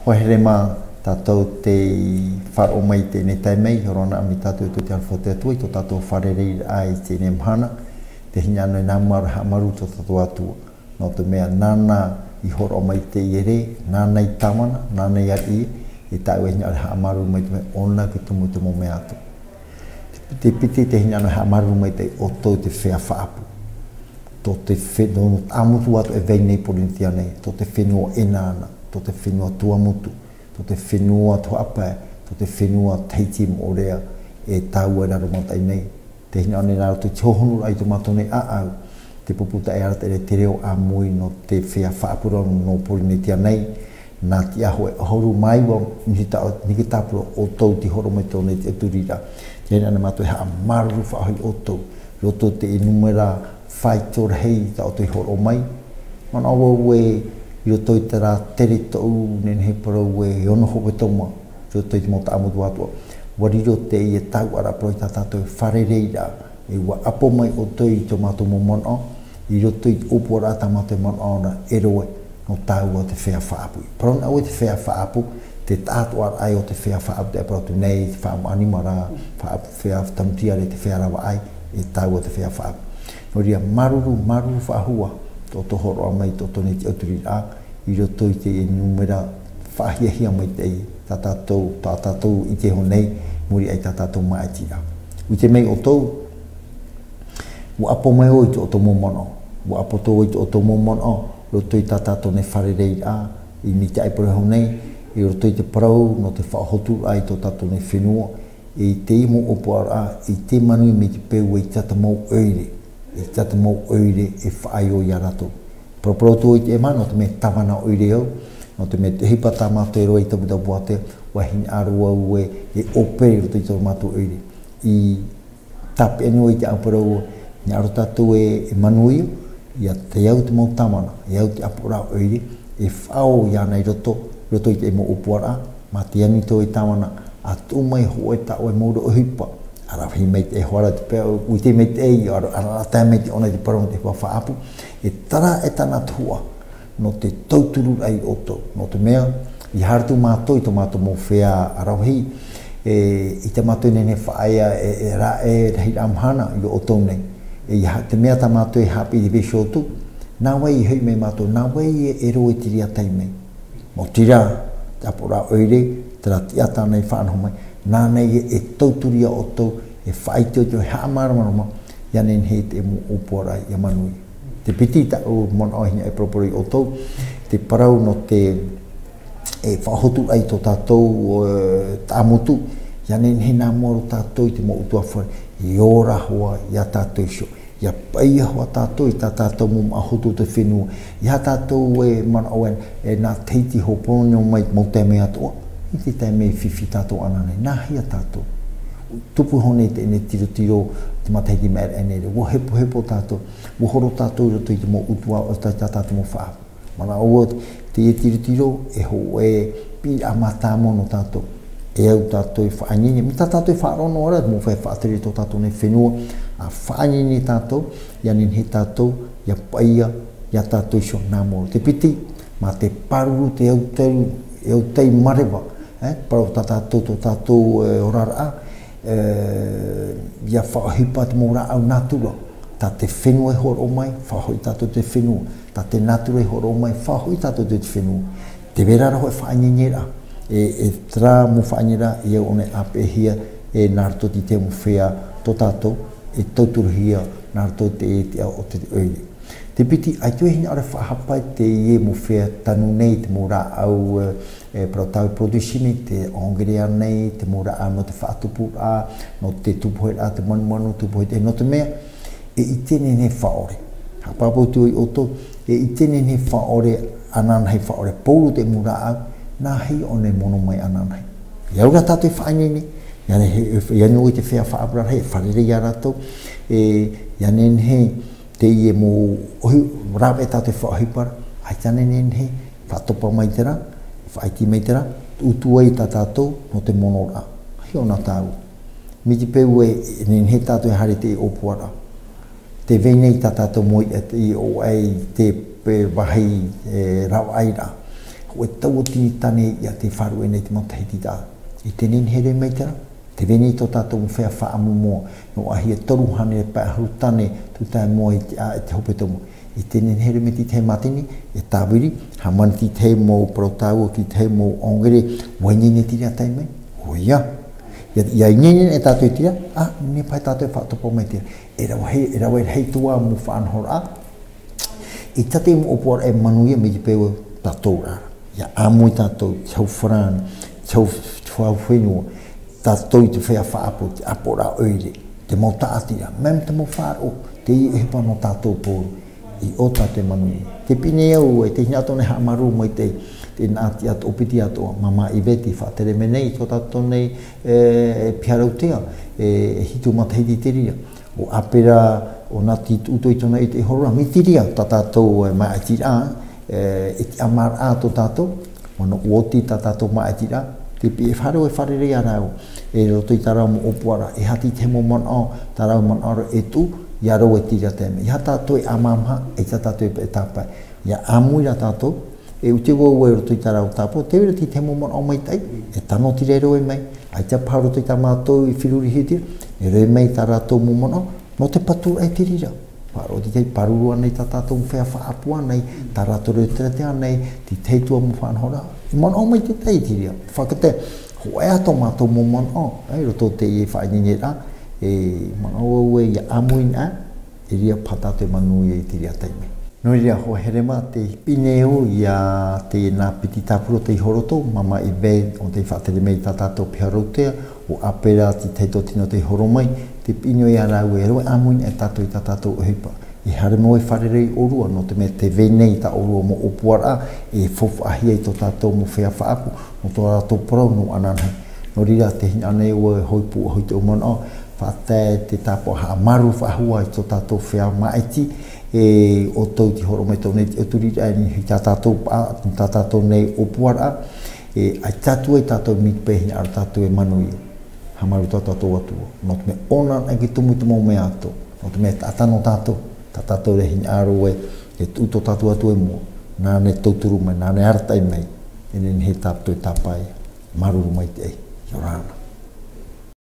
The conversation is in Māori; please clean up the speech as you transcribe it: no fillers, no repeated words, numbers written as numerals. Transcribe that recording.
Hoherema tātou te wharo mai tēne taimei, horona ami tātou te alfote atui, tō tātou wharerei ai tēne mhana, te hina anoi nā maru tō tātou atua. Nō te mea nāna I horo mai te ere, nāna I tamana, nāna I ari, I tāu e hina hamaru mai te mea ona ki tumu te mo mea atu. Te piti te hina anoi hamaru mai te oto te whea whaapu. Tō te whenua, amutu atu e veinei porintia nei, tō te whenua e nāna, tō te whenua tuamutu, tō te whenua tuapae, tō te whenua teiti morea e tāua e raro matai nei. Te hina ane raro te tōhonu ai tu mato nei aau, te puputa e arata e te reo a mui no te whea whaapura no porinetia nei, nā ti aho e horu mai wa niki tāpura o tau ti horo mai tōne te turira. Te hina ane mato e haa maru whaahi o tau, roto te enumera whaitor hei ta o te horo mai. Mana awa ue I roto I te rā tere tau nen he parau e ono hope tauma, roto I te mota amutu atua. Wari rote I e tau ara pro I ta tātou wharereira, e wa apo mai o toi I tō mātou mo mana, I roto I opo rā tā mātou mana na eroe no tau o te whea whaapu. Parona au te whea whaapu, te tātou ar ai o te whea whaapu te aparatu nei, te whaamu anima rā, whea tamutia re te whea rawa ai, e tau o te whea whaapu. No ria maruru whaahua, tō tohoro a mai tō tōne te auturi a, I roto I te enumera whahiahia mai te tā tātou I te honei, muri ai tā tātou mai tira. I te mei o tau, wa apo mai o I te oto momono, wa apo tō I te oto momono, roto I tā tātou ne wharerei a, I ni te aipore honei, I roto I te parau, no te whahotu ai tō tātou ne whenua, I te imo opo a, I te manui me te peu I tata mau oire, I tata mau oire e whaai o I arato. Propro tō I te ema, no te me tawana oire au, no te me te hipata mātou e roa I taputa buate, wa hini arua ue e opere roto I tō mātou oire. I tape anu I te aupara ua, ni aro tātou e manui, ia te iau te mau tamana, iau te apura oire, e whao ia nei roto I te emo upuara, ma te anu tō I tamana, a tō mai hoe ta oe mauro o hipa, ara hi mei te hoara te pēo, ui te mei te ei, ara rata mei te ona te parama te whaapu, e tara e tana tua, no te tauturu ai oto, no te mea, I hartu mātou, I tō mātou mō whea arauhi, I te mātou nene whaaya e ra e hei amhana I o tō nei, te mea ta mātou e hapi I vesho tu, nā wai I hei mei mātou, nā wai e ero e tiri atai mei, mō tira, te apura oire, tera ti ata nei whaanho mai, nā nei e tauturia o tau, e whaiteo teo haa maramarama, ia nen hei te mo opora I manui. Te piti ta o mona ohina e propori o tau, te parau no te e whahotu ai tō tātou tāmotu, ia nen hei nā moro tātou I te mo utua whare, I ora hoa ia tātou isho, ia paia hoa tātou I tā tātou mo ahotu te whenua, ia tātou e mana oen e nā teiti hopono mai mo te mea toa, I te tai mei whiwhi tātou anane, nā hia tātou. Tupu hone te ene tiro te mataiti mea ene re, wo hepo tātou, wo horo tātou roto I te mo utua o tātou mo whaa. Mana oa te e tiro e ho e pi a mata mono tātou, e au tātou I whaanini, mi tātou I whaarono ora, mo whai whaateri tō tātou nei whenua, a whaanini tātou, ia nin he tātou, ia paia, ia tātou isho nā moro. Te piti, ma te paruru te au tei marewa, parau tātou orara, ia whaohipa te mora au natura, tā te whenua e horo mai, whahoi tātou te whenua, tā te natura e horo mai, whahoi tātou te whenua. Te verara hoi whaanyinyera, e tra mo whaanyinyera, ia one ape hia, e nārto ti te mo whea tō tātou, e tauturuhia nārto te e te o te oile. Te piti, ai tue hina ora whahapai te ie mo whea tanu nei, te mora au protau produsini, te ongerea nei, te mora au no te whaatupu a, no te tupuhe a, te manu, tupuhe te no te mea, e I tene ne whaore. Hapapau tu I oto, e I tene ne whaore, ananhei whaore, poulu te mora au, nā hei o ne mono mai ananhei. Iaura tātou whaanini, ia nui te whea whaapura hei, wharere ia rato, ia nen hei, te ie mo ohi rawe tātou whaahipara, ai tānen nen hei, whaatopa mai tera, whaiti mai tera, utua I tā tātou no te monora. Hei ona tāu. Mi te peu e nen hei tātou e hare te opoara. Te veinei tā tātou moi I o ai te wahi rau aira. Ko e tau o tini tane ia te wharu e nei te montahiti tā. I te nin here mei tera, te veni tō tātou mwhea wha amu mua, no ahi e toru hane e pai haru tane tu tae mua i te hope tomo. I te nin here me ti te matini, e tāwiri, ha mani ti te mō protau, ki te mō ongere, wainene tira tai mei, o ia. Ia inene e tātou tira, ne pai tātou e whaatopo mei tira. E rawa hei tua mu whaanhora. I tate mo opoar e manuia me te pewa tātou rara. Ia amui tātou, chau wharani, chau whenua, tātou i te whea whaapo, te apora oire, te mau tātira, mem te mau wharo, te i hepa no tātou pōru, i o tātou manuia. Te pine au e te hinato ne hamaru mo i te nāti ato, opiti ato, mama i veti, whaatere me nei, tō tātou nei piarautea, hitu matahiti te ria. O apera, o nāti uto i tona i te horora, mi te ria, tā tātou mai atira, e te amar a tō tātou, ono uoti tā tātou mai atira, te pi e wharo e wharere a rau, e roto i tarau mo opuara, e hati te mo man au, tarau man aro e tu, ia rau e tira teme. Ia tātou e amamha, e tā tātou e tāpai. Ia amuira tātou, e uti wau e roto i tarau tāpo, te wera ti te mo man au mai tai, e tano tire rau e mai, ai te paroto i tā mātou i whiruri hitir, e rau e mai tā rātou mo man au, no te patura e tirira. Paro ti te parurua nei tā tātou mwhea whaapua nei, tā rātou reo tere nei, ti teitua mo whanhora. I man au mai te tei tiria. Whakate, ho e ato mātou mo man au. Roto te i whainini rā, e man au e ia amuin a, e ria patato e manu i tiria teime. No ria ho herema te pineo ia te nā piti tāpuro te horoto, mama i vei o te whaatere mei tā tātou piharotea, o apera ti teito tino te horo mai, te pineo ia rau e roe amuin e tātou i tā tātou ohipa. I hare mo e wharerei orua, no te mea te venei ta orua mo opuara, e fofu ahia i tō tātou mo whea whaapu, no tō rātou porau no ananhai. No rira te hina nei o e hoipu o hoi te umana o, whaatai te tāpo ha maru whahua i tō tātou whea maiti, e o tau ti horo mai tau nei te oturira e ni tā tātou nei opuara, e ai tātou e tātou mitpehi ar tātou e manuia. Hamaru tātou atua. No te mea ona e ki tumu te mau mea ato. No te mea tātano tātou. Tātou re hini aro e uto tātou atu e mua. Nāne tauturu mai, nāne arata e mei. E nene he tātou e tāpai. Maruru mai te ei. Yorana.